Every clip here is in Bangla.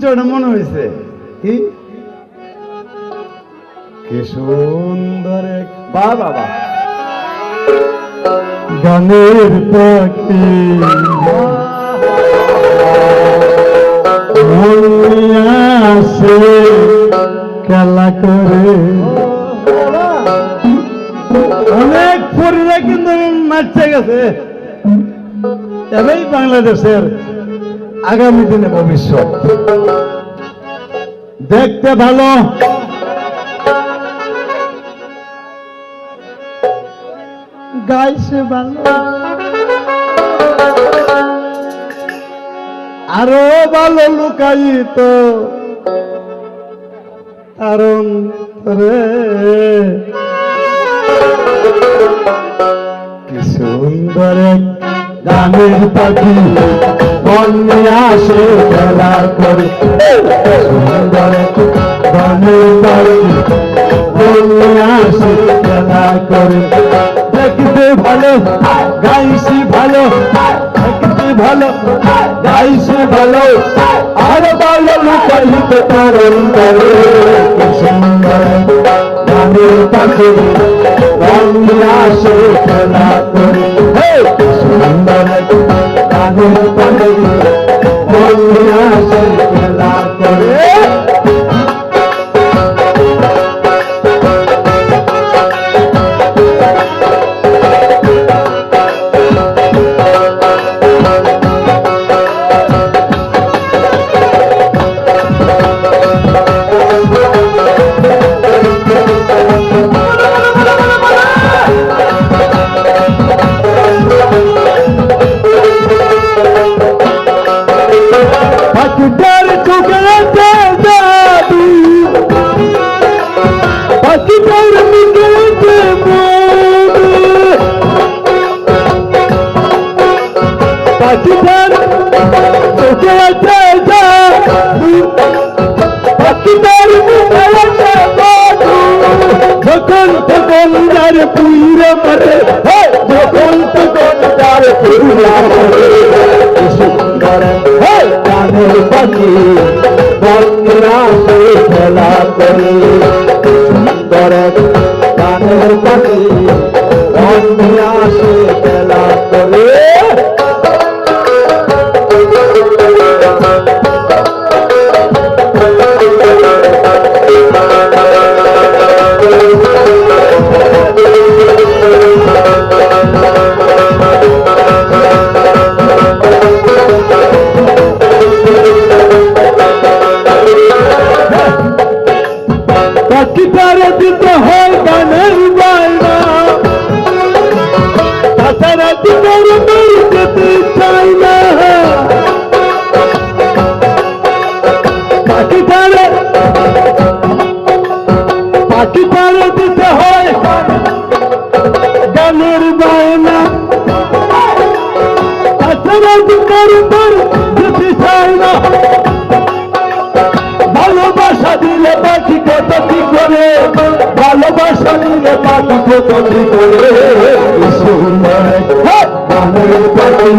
কণ্ঠটা মনে হয়েছে কি কি সুন্দর বা বাবা গানের পাখি আসে খেলা করে অনেক পরিরা কিন্তু নাচতে গেছে এবারই বাংলাদেশের আগামী দিনে ভবিষ্যৎ দেখতে ভালো গাইছে ভালো আরো ভালো লুকায়িত কারণ কি সুন্দর গানের পাখি বন্যে আসে খেলা করে সুন্দর গানের পাখি বন্যে আসে খেলা করে দেখতে ভালো গাইছি ভালো দেখতে ভালো গাইছি ভালো আর ভালো লুকায়িত কারণ করে সুন্দর গানের পাখি বন্যে আসে খেলা করে সুন্দর গানের পাখি বন্যে আসে খেলা করে যখন তখন যার পুইরে মারে যখন তখন যার পুইরে মারে সুন্দর গানের পাখি বন্যে আসে খেলা করে সুন্দর গানের পাখি বন্যে আসে খেলা করে পাখিটারে দিতে হয় গানের বায়না তাছাড়া দিনের মেয়ে যেতে চাই না পাখিটারে দিতে হয় গানের বায়না তাছাড়া দিনের মেয়ে যেতে চাই না ভালোবাসা দিলে পাখি কত কি করে ভালোবাসা দিলে পাখি কত কি করে সুন্দর গানের পাখি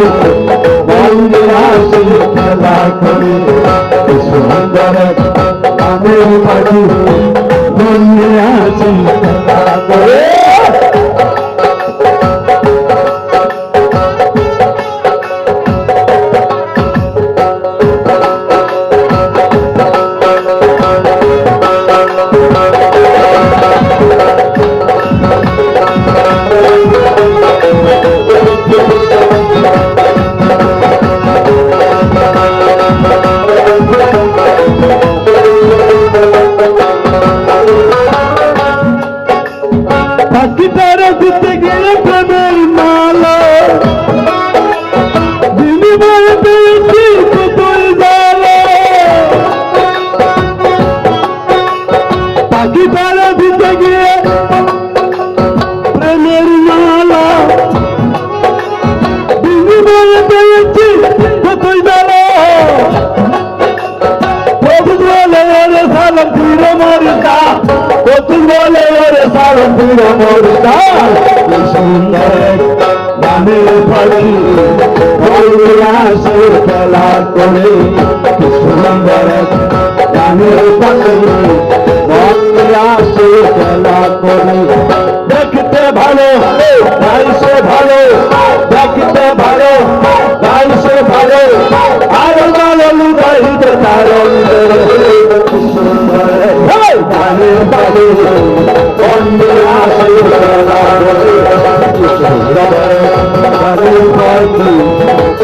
বন্যে আসে খেলা করে সুন্দর গানের পাখি বন্যে আসে খেলা করে পাখিটারে দিতে গেলে প্রেমের মালা বিনিময়ে পেয়েছি কতই জ্বালা পাখিটারে দিতে গিয়ে প্রেমের মালা বিনিময়ে পেয়েছি কতই জ্বালা প্রভু বলে ওরে সালাম পুরো মরিতা প্রভু বলে ওরে সালাম পুরো মরিতা সুন্দর গানের পাখি আসে খেলা করে কি সুন্দর গানের পাখি বন্দে আসে খেলা করে দেখতে ভালো গাইছে ভালো দেখতে ভালো গাইছে ভালো আর ভালো লুকাইতে তার গানের পাখি বন্দে আসে খেলা করে কি সুন্দর গানের পাখি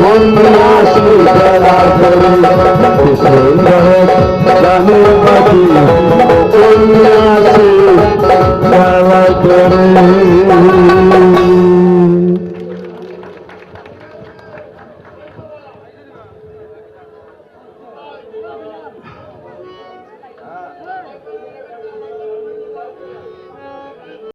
বন্দে আসে খেলা করে কি সুন্দর গানের পাখি বন্দে আসে খেলা করে